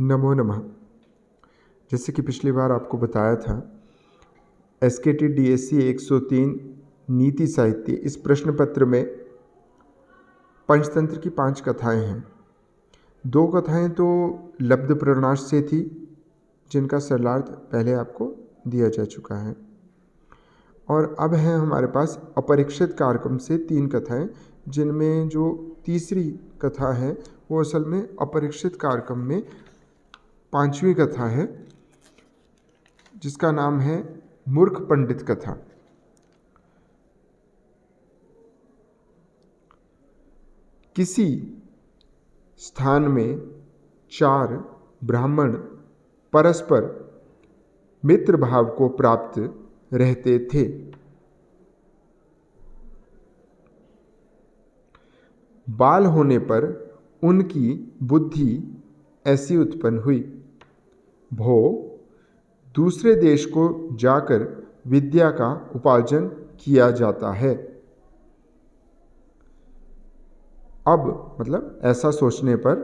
नमो नमः। जैसे कि पिछली बार आपको बताया था, एसकेटी डीएससी 103 नीति साहित्य, इस प्रश्न पत्र में पंचतंत्र की 5 कथाएं हैं। 2 कथाएं तो लब्ध प्रणाश से थी, जिनका सरलार्थ पहले आपको दिया जा चुका है, और अब है हमारे पास अपरीक्षित कार्यक्रम से 3 कथाएं, जिनमें जो तीसरी कथा है वो असल में अपरीक्षित कार्यक्रम में 5वीं कथा है, जिसका नाम है मूर्ख पंडित कथा। किसी स्थान में 4 ब्राह्मण परस्पर मित्र भाव को प्राप्त रहते थे। बाल होने पर उनकी बुद्धि ऐसी उत्पन्न हुई, भो दूसरे देश को जाकर विद्या का उपार्जन किया जाता है। अब मतलब ऐसा सोचने पर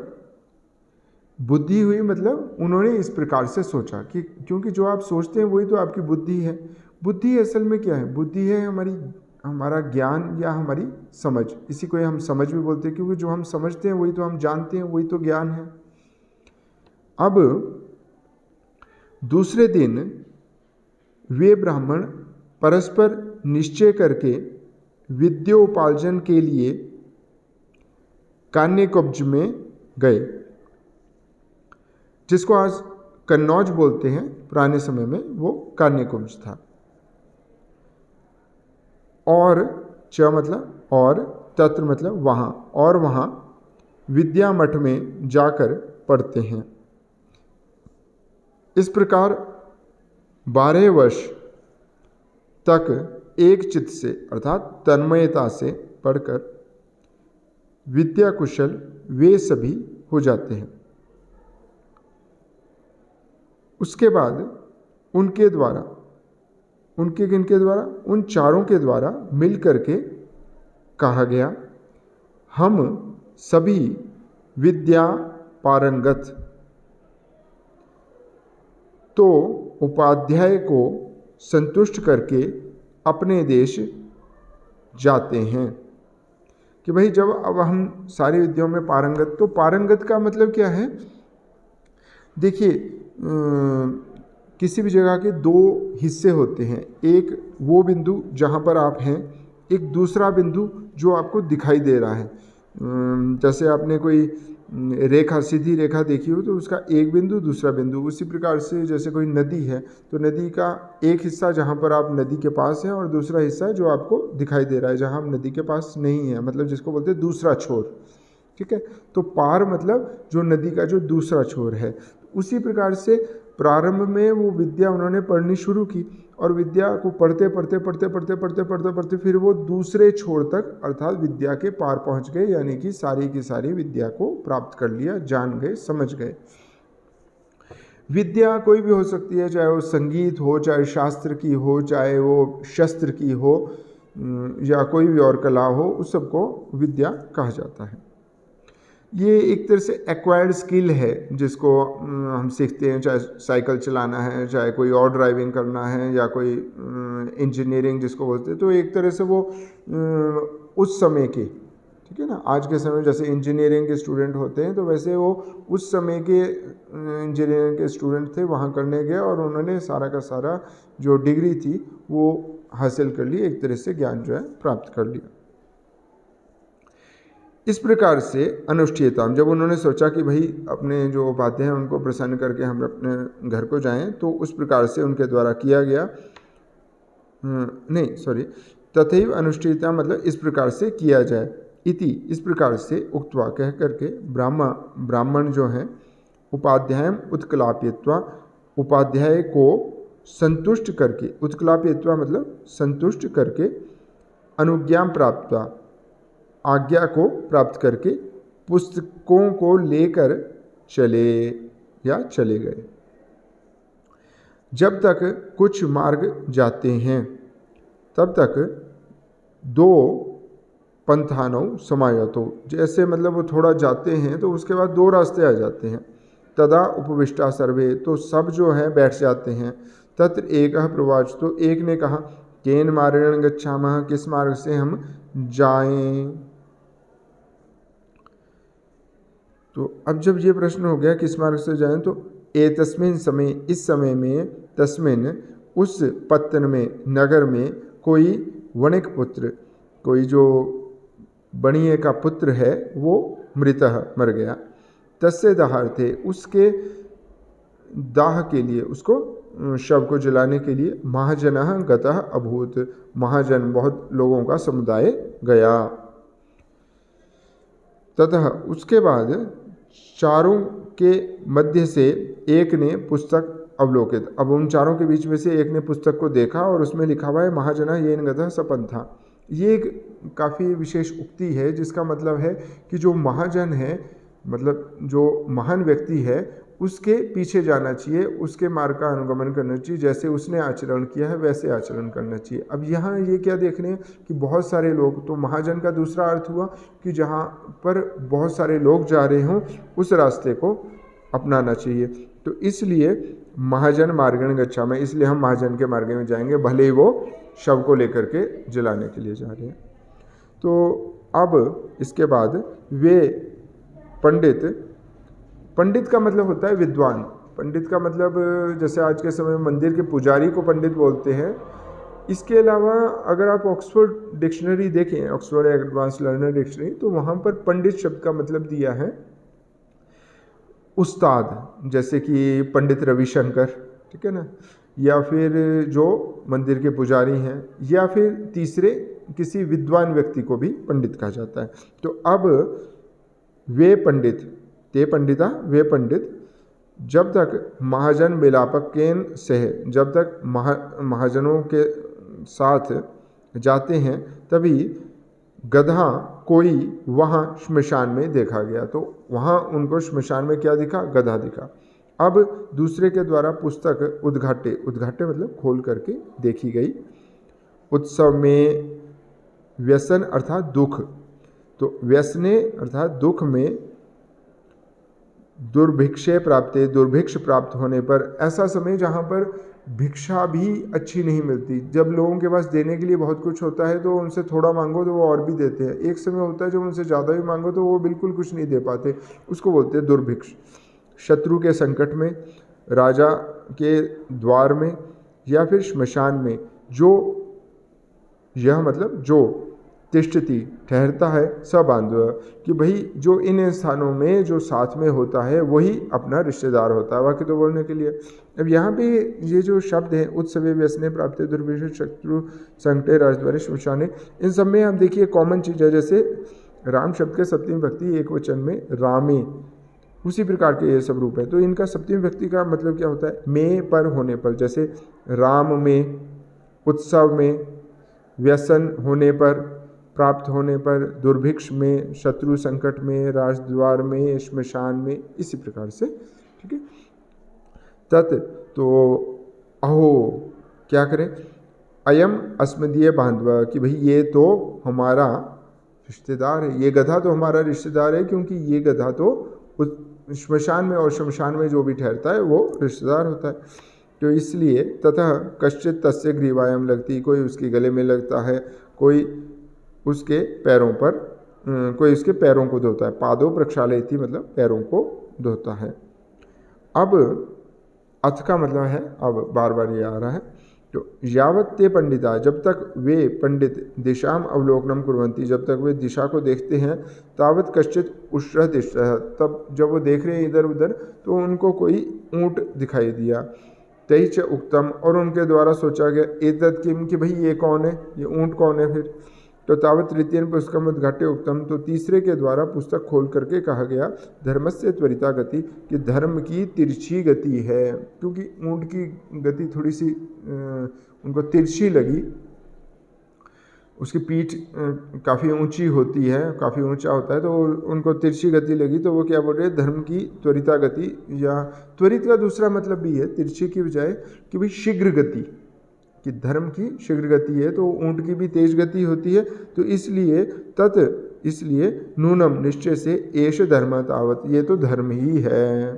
बुद्धि हुई, मतलब उन्होंने इस प्रकार से सोचा कि क्योंकि जो आप सोचते हैं वही तो आपकी बुद्धि है। बुद्धि असल में क्या है? बुद्धि है हमारा ज्ञान या हमारी समझ। इसी को हम समझ भी बोलते हैं, क्योंकि जो हम समझते हैं वही तो हम जानते हैं, वही तो ज्ञान है। अब दूसरे दिन वे ब्राह्मण परस्पर निश्चय करके विद्योपार्जन के लिए कान्यकुब्ज में गए, जिसको आज कन्नौज बोलते हैं। पुराने समय में वो कान्यकुब्ज था। और च मतलब और, तत्र मतलब वहाँ, और वहाँ विद्या मठ में जाकर पढ़ते हैं। इस प्रकार 12 वर्ष तक एक चित्त से अर्थात तन्मयता से पढ़कर विद्या कुशल वे सभी हो जाते हैं। उसके बाद उनके द्वारा, उनके किनके द्वारा? उन चारों के द्वारा मिल करके कहा गया, हम सभी विद्या पारंगत तो उपाध्याय को संतुष्ट करके अपने देश जाते हैं। कि भाई जब अब हम सारी विद्याओं में पारंगत, तो पारंगत का मतलब क्या है? देखिए, किसी भी जगह के 2 हिस्से होते हैं। एक वो बिंदु जहाँ पर आप हैं, एक दूसरा बिंदु जो आपको दिखाई दे रहा है। जैसे आपने कोई रेखा, सीधी रेखा देखी हो तो उसका एक बिंदु, दूसरा बिंदु। उसी प्रकार से जैसे कोई नदी है तो नदी का एक हिस्सा जहाँ पर आप नदी के पास हैं, और दूसरा हिस्सा जो आपको दिखाई दे रहा है जहाँ आप नदी के पास नहीं है, मतलब जिसको बोलते हैं दूसरा छोर। ठीक है, तो पार मतलब जो नदी का जो दूसरा छोर है। उसी प्रकार से प्रारंभ में वो विद्या उन्होंने पढ़नी शुरू की, और विद्या को पढ़ते पढ़ते पढ़ते पढ़ते पढ़ते पढ़ते पढ़ते फिर वो दूसरे छोर तक अर्थात विद्या के पार पहुंच गए, यानी कि सारी की सारी विद्या को प्राप्त कर लिया, जान गए, समझ गए। विद्या कोई भी हो सकती है, चाहे वो संगीत हो, चाहे शास्त्र की हो, चाहे वो शस्त्र की हो, या कोई भी और कला हो, उस सबको विद्या कहा जाता है। ये एक तरह से एक्वायर्ड स्किल है जिसको हम सीखते हैं, चाहे साइकिल चलाना है, चाहे कोई और ड्राइविंग करना है, या कोई इंजीनियरिंग जिसको बोलते हैं। तो एक तरह से वो उस समय के, ठीक है ना, आज के समय जैसे इंजीनियरिंग के स्टूडेंट होते हैं, तो वैसे वो उस समय के इंजीनियरिंग के स्टूडेंट थे, वहाँ करने गए और उन्होंने सारा का सारा जो डिग्री थी वो हासिल कर ली, एक तरह से ज्ञान जो है प्राप्त कर लिया। इस प्रकार से अनुष्ठेयता, जब उन्होंने सोचा कि भाई अपने जो उपाध्याय हैं उनको प्रसन्न करके हम अपने घर को जाएं, तो उस प्रकार से उनके द्वारा किया गया। तथैव अनुष्ठेयता मतलब इस प्रकार से किया जाए। इति इस प्रकार से उक्त्वा कह करके ब्राह्मण जो हैं उपाध्याय उत्कलापयित्वा, उपाध्याय को संतुष्ट करके, उत्कलापयित्वा मतलब संतुष्ट करके, अनुज्ञां प्राप्त्वा आज्ञा को प्राप्त करके पुस्तकों को लेकर चले गए। जब तक कुछ मार्ग जाते हैं तब तक 2 पंथानों समायतो, जैसे मतलब वो थोड़ा जाते हैं तो उसके बाद 2 रास्ते आ जाते हैं। तदा उपविष्टा सर्वे, तो सब जो है बैठ जाते हैं। तत्र एकः प्रवाच, तो एक ने कहा केन मार्गेण गच्छामः, किस मार्ग से हम जाएं। तो अब जब ये प्रश्न हो गया किस मार्ग से जाएं, तो एतस्मिन् समय, इस समय में, तस्मिन् उस पत्तन में, नगर में, कोई वणिक पुत्र, कोई जो बणिये का पुत्र है वो मृतः, मर गया। तस्य दहार्थे, उसके दाह के लिए, उसको शव को जलाने के लिए महाजनः गतः अभूत, महाजन बहुत लोगों का समुदाय गया। ततः उसके बाद चारों के मध्य से एक ने पुस्तक अवलोकित, अब उन चारों के बीच में से एक ने पुस्तक को देखा और उसमें लिखा हुआ है महाजना येन गतः सपंथा। ये एक काफ़ी विशेष उक्ति है जिसका मतलब है कि जो महाजन है, मतलब जो महान व्यक्ति है, उसके पीछे जाना चाहिए, उसके मार्ग का अनुगमन करना चाहिए, जैसे उसने आचरण किया है वैसे आचरण करना चाहिए। अब यहाँ ये क्या देख रहे हैं कि बहुत सारे लोग, तो महाजन का दूसरा अर्थ हुआ कि जहाँ पर बहुत सारे लोग जा रहे हों उस रास्ते को अपनाना चाहिए। तो इसलिए महाजन मार्गेण गच्छामि, इसलिए हम महाजन के मार्ग में जाएंगे, भले ही वो शव को लेकर के जलाने के लिए जा रहे हैं। तो अब इसके बाद वे पंडित, पंडित का मतलब होता है विद्वान, पंडित का मतलब जैसे आज के समय में मंदिर के पुजारी को पंडित बोलते हैं। इसके अलावा अगर आप ऑक्सफोर्ड डिक्शनरी देखें, ऑक्सफोर्ड एडवांस लर्नर डिक्शनरी, तो वहाँ पर पंडित शब्द का मतलब दिया है उस्ताद, जैसे कि पंडित रविशंकर, ठीक है ना, या फिर जो मंदिर के पुजारी हैं, या फिर तीसरे किसी विद्वान व्यक्ति को भी पंडित कहा जाता है। तो अब वे पंडित, ते पंडिता, वे पंडित, जब तक महाजन मिलापक केन से, जब तक महाजनों के साथ जाते हैं, तभी गधा कोई वहाँ श्मशान में देखा गया। तो वहाँ उनको श्मशान में क्या दिखा? गधा दिखा। अब दूसरे के द्वारा पुस्तक उद्घाटे, उद्घाटे मतलब खोल करके देखी गई। उत्सव में व्यसन अर्थात दुख, तो व्यसने अर्थात दुख में, दुर्भिक्षे प्राप्ते, दुर्भिक्ष प्राप्त होने पर, ऐसा समय जहाँ पर भिक्षा भी अच्छी नहीं मिलती। जब लोगों के पास देने के लिए बहुत कुछ होता है तो उनसे थोड़ा मांगो तो वो और भी देते हैं। एक समय होता है जब उनसे ज़्यादा भी मांगो तो वो बिल्कुल कुछ नहीं दे पाते, उसको बोलते हैं दुर्भिक्ष। शत्रु के संकट में, राजा के द्वार में, या फिर श्मशान में, जो यह मतलब जो तिष्ठति ठहरता है, सबांधव, कि भाई जो इन स्थानों में जो साथ में होता है वही अपना रिश्तेदार होता है, वाक्य तो बोलने के लिए। अब यहाँ पे ये जो शब्द है उत्सवे व्यसने प्राप्त दुर्भिक्ष शत्रु संकटे राजद्वारे श्मशाने, इन सब में आप देखिए कॉमन चीज़ है। जैसे राम शब्द के सप्तमी विभक्ति एक वचन में रामे, उसी प्रकार के ये सब रूप है। तो इनका सप्तमी विभक्ति का मतलब क्या होता है? में पर होने पर, जैसे राम में, उत्सव में, व्यसन होने पर, प्राप्त होने पर, दुर्भिक्ष में, शत्रु संकट में, राजद्वार में, श्मशान में, इसी प्रकार से, ठीक है। तत्, तो अहो, क्या करें? अयम अस्मदीय बांधव, कि भाई ये तो हमारा रिश्तेदार है, ये गधा तो हमारा रिश्तेदार है, क्योंकि ये गधा तो उस श्मशान में और शमशान में जो भी ठहरता है वो रिश्तेदार होता है। तो इसलिए तथा कश्चित तस्य ग्रीवायाम लगती, कोई उसके गले में लगता है, कोई उसके पैरों पर, कोई उसके पैरों को धोता है। पादों प्रक्षालयति मतलब पैरों को धोता है। अब अथ का मतलब है, अब बार बार ये आ रहा है, तो यावत ते पंडिता, जब तक वे पंडित दिशाम अवलोकनम कुर्वन्ति, जब तक वे दिशा को देखते हैं, तावत कश्चित उष्र दिशा, तब जब वो देख रहे हैं इधर उधर तो उनको कोई ऊँट दिखाई दिया। तई च उक्तम, और उनके द्वारा सोचा गया एतत् किम, कि भाई ये कौन है, ये ऊँट कौन है। फिर तो तावत तृतीय पुस्तकम उद्घाटे उक्तम, तो तीसरे के द्वारा पुस्तक खोल करके कहा गया धर्मस्य त्वरिता गति, कि धर्म की तिरछी गति है, क्योंकि ऊँट की गति थोड़ी सी उनको तिरछी लगी, उसकी पीठ काफ़ी ऊंची होती है, काफ़ी ऊंचा होता है, तो उनको तिरछी गति लगी, तो वो क्या बोल रहे हैं? धर्म की त्वरिता गति, या त्वरित का दूसरा मतलब भी है तिरछी की बजाय कि भाई शीघ्र गति, कि धर्म की शीघ्र गति है, तो ऊँट की भी तेज गति होती है। तो इसलिए इसलिए नूनम निश्चय से एष धर्म तावत, ये तो धर्म ही है।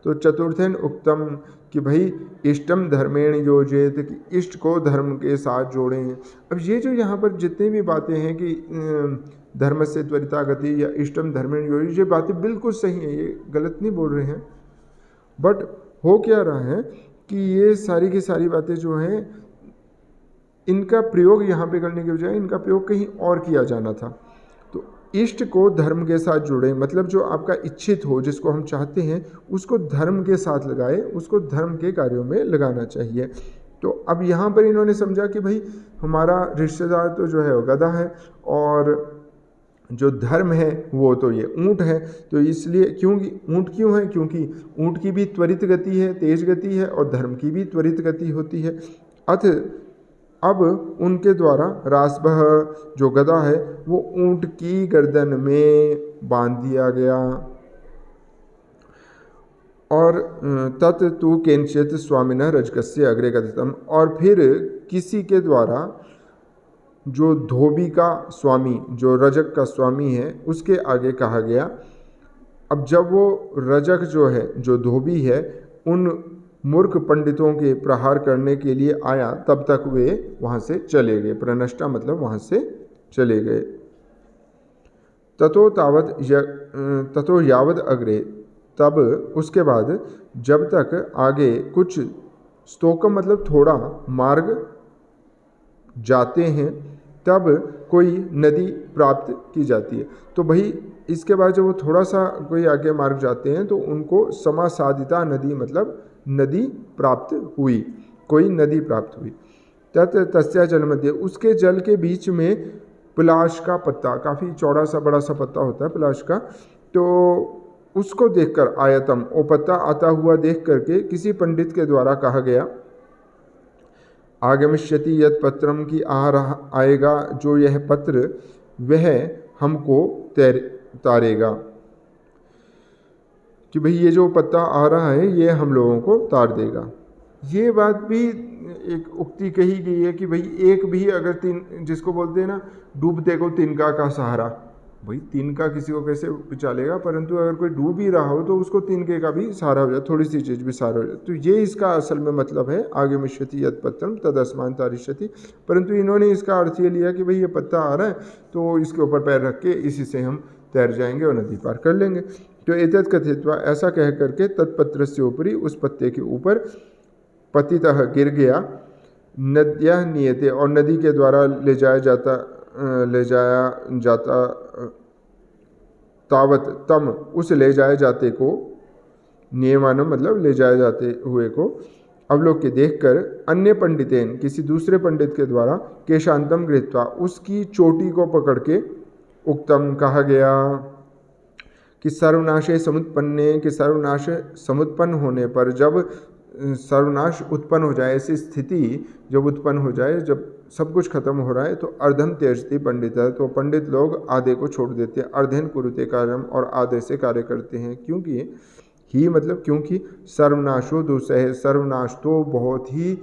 तो चतुर्थेन उक्तम कि भाई इष्टम धर्मेण योजेत, कि इष्ट को धर्म के साथ जोड़ें। अब ये जो यहाँ पर जितनी भी बातें हैं कि धर्म से त्वरिता गति या इष्टम धर्मेण योजित, ये बातें बिल्कुल सही हैं, ये गलत नहीं बोल रहे हैं। बट हो क्या रहा है कि ये सारी की सारी बातें जो हैं इनका प्रयोग यहाँ पे करने के बजाय इनका प्रयोग कहीं और किया जाना था। तो इष्ट को धर्म के साथ जुड़े, मतलब जो आपका इच्छित हो, जिसको हम चाहते हैं, उसको धर्म के साथ लगाए, उसको धर्म के कार्यों में लगाना चाहिए। तो अब यहाँ पर इन्होंने समझा कि भाई हमारा रिश्तेदार तो जो है वो गधा है और जो धर्म है वो तो ये ऊँट है। तो इसलिए क्योंकि ऊँट क्यों है, क्योंकि ऊँट की भी त्वरित गति है, तेज गति है, और धर्म की भी त्वरित गति होती है। अथ अब उनके द्वारा रासबह जो गधा है वो ऊँट की गर्दन में बांध दिया गया। और तत् तु केनचित स्वामिनः रजकस्य अग्रे कथितम, और फिर किसी के द्वारा जो धोबी का स्वामी, जो रजक का स्वामी है, उसके आगे कहा गया। अब जब वो रजक जो है, जो धोबी है, उन मूर्ख पंडितों के प्रहार करने के लिए आया, तब तक वे वहाँ से चले गए। प्रनष्टा मतलब वहाँ से चले गए। ततो यावद अग्रे, तब उसके बाद जब तक आगे कुछ स्तोकम मतलब थोड़ा मार्ग जाते हैं, तब कोई नदी प्राप्त की जाती है। तो भाई इसके बाद जब वो थोड़ा सा कोई आगे मार्ग जाते हैं तो उनको समासादिता नदी मतलब नदी प्राप्त हुई, कोई नदी प्राप्त हुई। तस्या जल मध्य, उसके जल के बीच में पलाश का पत्ता, काफ़ी चौड़ा सा बड़ा सा पत्ता होता है पलाश का, तो उसको देखकर आयतम, वो पत्ता आता हुआ देख करके किसी पंडित के द्वारा कहा गया, आगमिष्यति यत् पत्रम, की आ रहा आएगा जो यह पत्र, वह हमको तारेगा, कि भाई ये जो पत्ता आ रहा है ये हम लोगों को तार देगा। ये बात भी एक उक्ति कही गई है कि भाई एक भी अगर तीन, जिसको बोलते हैं ना डूबते को तिनका का सहारा, भाई तिनका किसी को कैसे बचा लेगा, परंतु अगर कोई डूब ही रहा हो तो उसको तिनके का भी सहारा हो जाए, थोड़ी सी चीज़ भी सहारा हो जाए। तो ये इसका असल में मतलब है, आगे मिष्यति यत् पत्रम तदस्मान तारिष्यति। परंतु इन्होंने इसका अर्थ ये लिया कि भाई ये पत्ता आ रहा है तो इसके ऊपर पैर रख के इसी से हम तैर जाएंगे और नदी पार कर लेंगे। तो एतत् कथित्वा, ऐसा कह करके तत्पत्र से ऊपरी, उस पत्ते के ऊपर पतितः गिर गया, नद्या नियते, और नदी के द्वारा ले जाया जाता तावत तम, उस ले जाए जाते को, नियमानम मतलब ले जाए जाते हुए को, अवलोक के देखकर, अन्य पंडितेन, किसी दूसरे पंडित के द्वारा, केशांतम गृहीत्वा, उसकी चोटी को पकड़ के, उक्तम कहा गया कि सर्वनाशे समुत्पन्ने, कि सर्वनाश समुत्पन्न होने पर, जब सर्वनाश उत्पन्न हो जाए, ऐसी स्थिति जब उत्पन्न हो जाए, जब सब कुछ खत्म हो रहा है, तो अर्धम त्यजति पंडित है, तो पंडित लोग आधे को छोड़ देते हैं। अर्धेन कुरुते कार्यम, और आधे से कार्य करते हैं। क्योंकि ही मतलब क्योंकि सर्वनाशो दुस्सह, सर्वनाश तो बहुत ही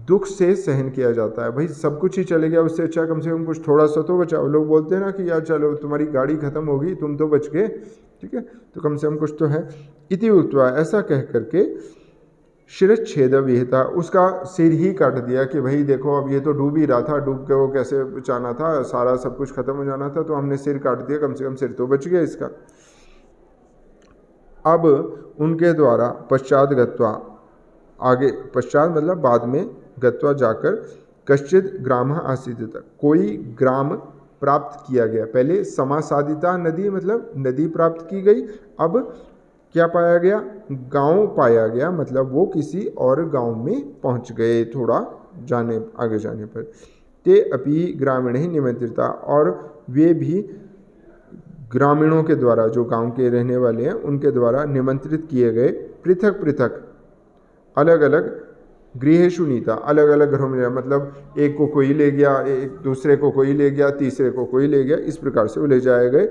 दुख से सहन किया जाता है। भाई सब कुछ ही चले गया, उससे अच्छा कम से कम कुछ थोड़ा सा तो बचाओ। लोग बोलते हैं ना कि यार चलो तुम्हारी गाड़ी खत्म होगी, तुम तो बच गए, ठीक है, तो कम से कम कुछ तो है। इति उक्त्वा, ऐसा कह करके शिरच्छेद विहिता, उसका सिर ही काट दिया कि भाई देखो अब ये तो डूब ही रहा था, डूब के वो कैसे बचाना था, सारा सब कुछ खत्म हो जाना था, तो हमने सिर काट दिया, कम से कम सिर तो बच गया इसका। अब उनके द्वारा पश्चात गत्वा, आगे पश्चात मतलब बाद में, गत्वा जाकर, कश्चित ग्राम आसीत, तक कोई ग्राम प्राप्त किया गया। पहले समासादिता नदी मतलब नदी प्राप्त की गई, अब क्या पाया गया, गांव पाया गया, मतलब वो किसी और गांव में पहुंच गए थोड़ा आगे जाने पर। ते अपि ग्रामीण ही निमंत्रिता, और वे भी ग्रामीणों के द्वारा, जो गांव के रहने वाले हैं उनके द्वारा निमंत्रित किए गए। पृथक पृथक, अलग अलग, गृहेषु नीता, अलग अलग घरों में, मतलब एक को कोई ले गया, एक दूसरे को कोई ले गया, तीसरे को कोई ले गया, इस प्रकार से वो ले जाए गए।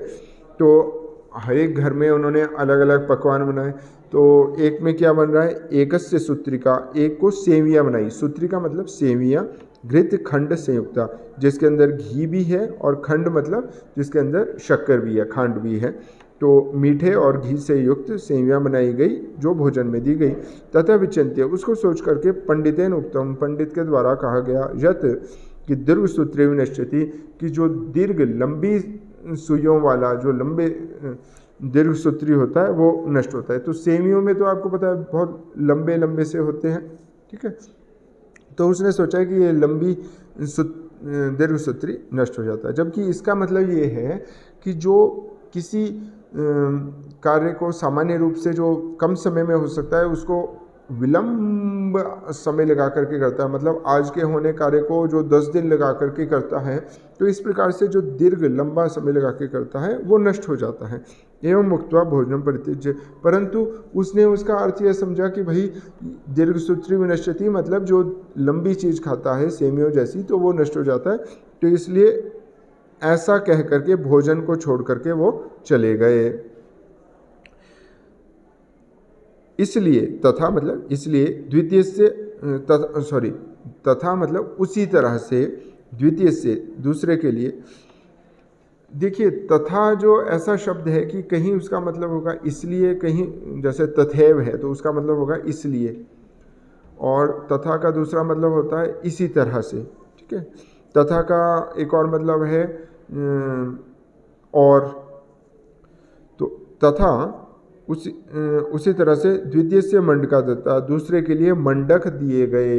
तो हर एक घर में उन्होंने अलग अलग पकवान बनाए। तो एक में क्या बन रहा है, एकस्य सूत्रिका, एक को सेवियाँ बनाई, सूत्रिका मतलब सेवियाँ, घृत खंड संयुक्ता, जिसके अंदर घी भी है, और खंड मतलब जिसके अंदर शक्कर भी है, खांड भी है। तो मीठे और घी से युक्त सेवियाँ बनाई गई जो भोजन में दी गई। तथा विचिंत्य, उसको सोच करके पंडितेन उक्तम, पंडित के द्वारा कहा गया, यत कि दीर्घ सूत्रे विनश्यति, कि जो दीर्घ लंबी सुइयों वाला, जो लंबे दीर्घ सूत्री होता है वो नष्ट होता है। तो सेवियों में तो आपको पता है बहुत लंबे लंबे से होते हैं, ठीक है। तो उसने सोचा कि ये लंबी दीर्घ सूत्री नष्ट हो जाता है, जबकि इसका मतलब ये है कि जो किसी कार्य को सामान्य रूप से जो कम समय में हो सकता है उसको विलंब समय लगा करके करता है, मतलब आज के होने कार्य को जो 10 दिन लगा करके करता है, तो इस प्रकार से जो दीर्घ लंबा समय लगा के करता है वो नष्ट हो जाता है। एवं मुक्त्वा भोजनम परित्यज्य, परंतु उसने उसका अर्थ यह समझा कि भाई दीर्घ सूत्री विनश्यति, मतलब जो लंबी चीज़ खाता है सेमियों जैसी, तो वो नष्ट हो जाता है। तो इसलिए ऐसा कह करके भोजन को छोड़ करके वो चले गए। इसलिए तथा मतलब इसलिए द्वितीय से तथा मतलब उसी तरह से, द्वितीय से दूसरे के लिए। देखिए तथा जो ऐसा शब्द है कि कहीं उसका मतलब होगा इसलिए, कहीं जैसे तथैव है तो उसका मतलब होगा इसलिए, और तथा का दूसरा मतलब होता है इसी तरह से, ठीक है। तथा का एक और मतलब है और, तो तथा उसी तरह से द्वितीय से मंडका दत्ता, दूसरे के लिए मंडक दिए गए।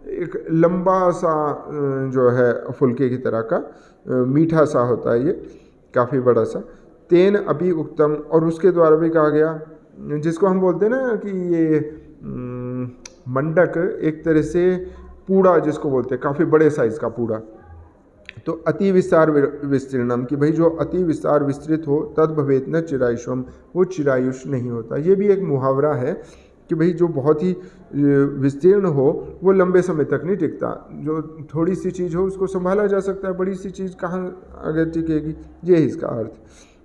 एक लंबा सा जो है फुलके की तरह का मीठा सा होता है ये, काफ़ी बड़ा सा। तेन अभी उक्तम, और उसके द्वारा भी कहा गया, जिसको हम बोलते हैं ना कि ये मंडक एक तरह से पूड़ा जिसको बोलते हैं, काफ़ी बड़े साइज़ का पूड़ा। तो अति विस्तार विस्तीर्णम, कि भाई जो अति विस्तार विस्तृत हो, तद भवेत न चिरायुषम, वो चिरायुष नहीं होता। ये भी एक मुहावरा है कि भाई जो बहुत ही विस्तीर्ण हो वो लंबे समय तक नहीं टिकता, जो थोड़ी सी चीज़ हो उसको संभाला जा सकता है, बड़ी सी चीज़ कहाँ अगर टिकेगी, ये है इसका अर्थ।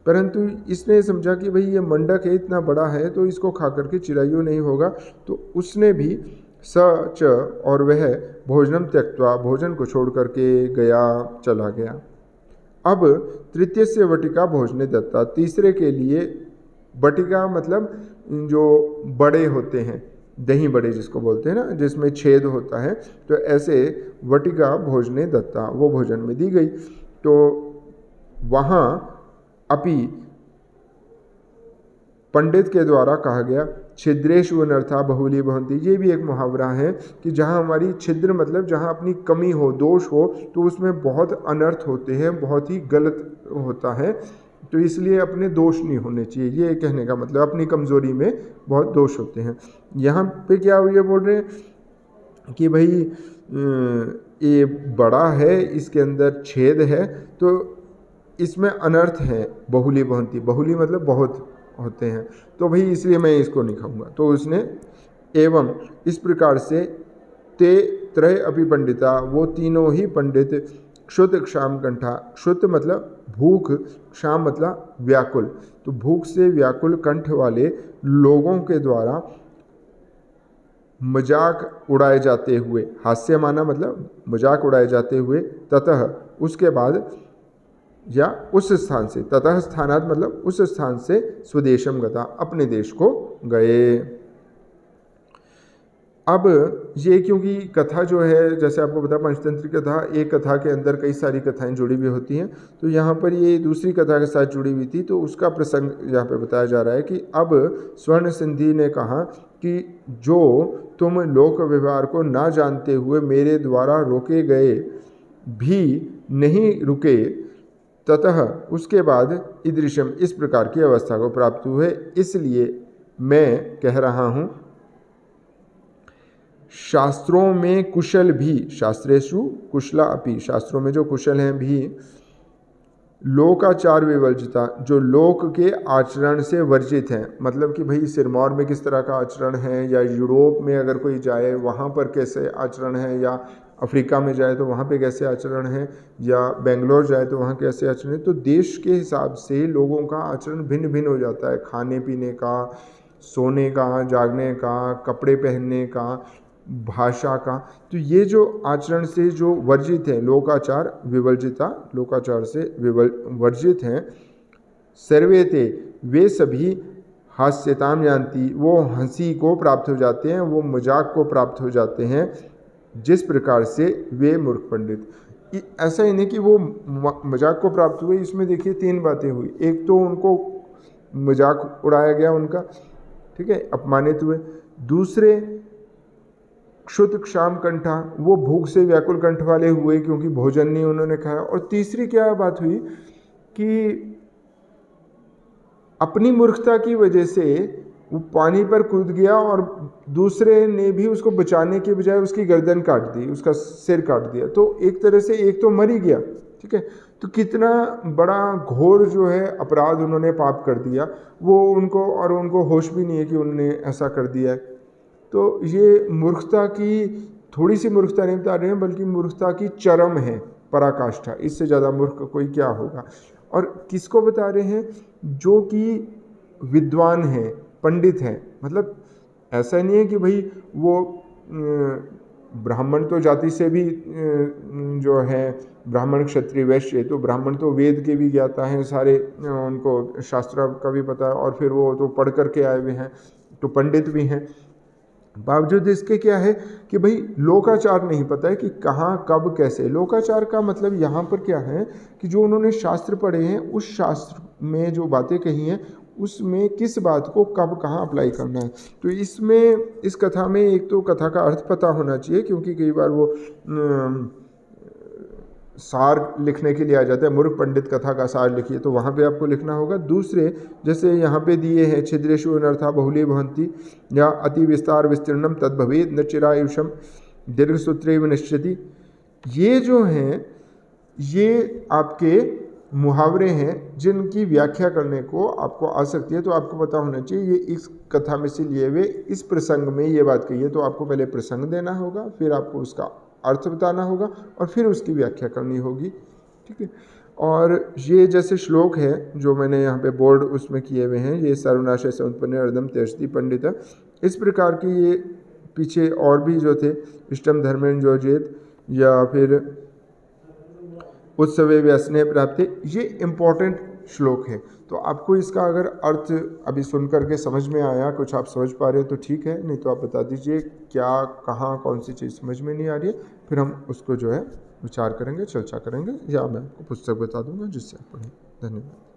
परंतु इसने समझा कि भाई ये मंडक है, इतना बड़ा है, तो इसको खा करके चिरायु नहीं होगा, तो उसने भी च और वह भोजनम त्यक्त्वा, भोजन को छोड़ करके गया, चला गया। अब तृतीय से वटिका भोजने दत्ता, तीसरे के लिए बटिका मतलब जो बड़े होते हैं, दही बड़े जिसको बोलते हैं ना, जिसमें छेद होता है, तो ऐसे वटिका भोजने दत्ता, वो भोजन में दी गई। तो वहाँ अपि पंडित के द्वारा कहा गया, छिद्रेशु अनर्था बहुली भवन्ति, ये भी एक मुहावरा है कि जहाँ हमारी छिद्र मतलब जहाँ अपनी कमी हो, दोष हो, तो उसमें बहुत अनर्थ होते हैं, बहुत ही गलत होता है, तो इसलिए अपने दोष नहीं होने चाहिए, ये कहने का मतलब अपनी कमज़ोरी में बहुत दोष होते हैं। यहाँ पे क्या ये बोल रहे हैं कि भाई ये बड़ा है, इसके अंदर छेद है, तो इसमें अनर्थ है, बहुली भवन्ति, बहुली मतलब बहुत होते हैं, तो भाई इसलिए मैं इसको नहीं खाऊंगा। तो उसने एवं इस प्रकार से ते त्रय अभी पंडिता, वो तीनों ही पंडित, क्षुत क्षाम कंठा, क्षुत मतलब भूख, क्षाम मतलब व्याकुल, तो भूख से व्याकुल कंठ वाले लोगों के द्वारा मजाक उड़ाए जाते हुए, हास्य माना मतलब मजाक उड़ाए जाते हुए, ततः उसके बाद या उस स्थान से, ततः स्थानात मतलब उस स्थान से, स्वदेशम गता, अपने देश को गए। अब ये क्योंकि कथा जो है, जैसे आपको पता पंचतंत्र कथा, एक कथा के अंदर कई सारी कथाएं जुड़ी हुई होती हैं, तो यहाँ पर ये दूसरी कथा के साथ जुड़ी हुई थी, तो उसका प्रसंग यहाँ पे बताया जा रहा है कि अब स्वर्ण सिंधी ने कहा कि जो तुम लोक व्यवहार को ना जानते हुए मेरे द्वारा रोके गए भी नहीं रुके, ततः उसके बाद ईदृशम, इस प्रकार की अवस्था को प्राप्त हुए, इसलिए मैं कह रहा हूँ, शास्त्रों में कुशल भी, शास्त्रेषु कुशला अपि, शास्त्रों में जो कुशल हैं भी, लोकाचार विवर्जिता, जो लोक के आचरण से वर्जित हैं, मतलब कि भाई सिरमौर में किस तरह का आचरण है, या यूरोप में अगर कोई जाए वहाँ पर कैसे आचरण है, या अफ्रीका में जाए तो वहाँ पे कैसे आचरण है, या बेंगलोर जाए तो वहाँ कैसे आचरण है, तो देश के हिसाब से लोगों का आचरण भिन्न भिन्न हो जाता है, खाने पीने का, सोने का, जागने का, कपड़े पहनने का, भाषा का। तो ये जो आचरण से जो वर्जित है, लोकाचार विवर्जिता, लोकाचार से वर्जित हैं, सर्वे ते, वे सभी हास्यताम यान्ति, वो हंसी को प्राप्त हो जाते हैं, वो मजाक को प्राप्त हो जाते हैं, जिस प्रकार से वे मूर्ख पंडित। ऐसा ही नहीं कि वो मजाक को प्राप्त हुए, इसमें देखिए 3 बातें हुई। एक तो उनको मजाक उड़ाया गया उनका, ठीक है, अपमानित हुए। दूसरे क्षुत क्षाम कंठा, वो भूख से व्याकुल कंठ वाले हुए क्योंकि भोजन नहीं उन्होंने खाया। और तीसरी क्या बात हुई कि अपनी मूर्खता की वजह से वो पानी पर कूद गया और दूसरे ने भी उसको बचाने के बजाय उसकी गर्दन काट दी, उसका सिर काट दिया। तो एक तरह से एक तो मर ही गया, ठीक है। तो कितना बड़ा घोर जो है अपराध उन्होंने पाप कर दिया, वो उनको होश भी नहीं है कि उन्होंने ऐसा कर दिया है। तो ये मूर्खता की, थोड़ी सी मूर्खता नहीं बता रहे हैं, बल्कि मूर्खता की चरम है, पराकाष्ठा। इससे ज़्यादा मूर्ख कोई क्या होगा। और किसको बता रहे हैं? जो कि विद्वान हैं, पंडित हैं। मतलब ऐसा नहीं है कि भाई वो ब्राह्मण तो जाति से भी जो है ब्राह्मण क्षत्रिय वैश्य, तो ब्राह्मण तो वेद के भी ज्ञाता हैं सारे, उनको शास्त्र का भी पता है, और फिर वो तो पढ़ करके आए हुए हैं, तो पंडित भी हैं। बावजूद इसके क्या है कि भाई लोकाचार नहीं पता है कि कहाँ कब कैसे। लोकाचार का मतलब यहाँ पर क्या है कि जो उन्होंने शास्त्र पढ़े हैं, उस शास्त्र में जो बातें कही हैं, उसमें किस बात को कब कहाँ अप्लाई करना है। तो इसमें, इस कथा में एक तो कथा का अर्थ पता होना चाहिए, क्योंकि कई बार वो सार लिखने के लिए आ जाता है, मूर्ख पंडित कथा का सार लिखिए, तो वहाँ पे आपको लिखना होगा। दूसरे, जैसे यहाँ पे दिए हैं, छिद्रेषु अनर्था बहुली भवन्ति या अति विस्तार विस्तीर्णम तद भवेद न चिरायुषम दीर्घ सूत्रेव निश्चिति। ये जो हैं, ये आपके मुहावरे हैं जिनकी व्याख्या करने को आपको आ सकती है। तो आपको पता होना चाहिए ये इस कथा में से लिए हुए इस प्रसंग में ये बात कही है। तो आपको पहले प्रसंग देना होगा, फिर आपको उसका अर्थ बताना होगा, और फिर उसकी व्याख्या करनी होगी, ठीक है। और ये जैसे श्लोक है जो मैंने यहाँ पे बोर्ड उसमें किए हुए हैं, ये सर्वनाशय समुत्पन्न अर्धम त्यजति पंडित, इस प्रकार की ये पीछे और भी जो थे, इष्टम धर्मेण जोजेत, या फिर उत्सवे व्यसने प्राप्ति, ये इम्पॉर्टेंट श्लोक है। तो आपको इसका अगर अर्थ अभी सुन करके समझ में आया, कुछ आप समझ पा रहे हो तो ठीक है, नहीं तो आप बता दीजिए क्या, कहाँ, कौन सी चीज़ समझ में नहीं आ रही है, फिर हम उसको जो है विचार करेंगे, चर्चा करेंगे, या मैं आपको पुस्तक बता दूंगा जिससे आप पढ़ें। धन्यवाद।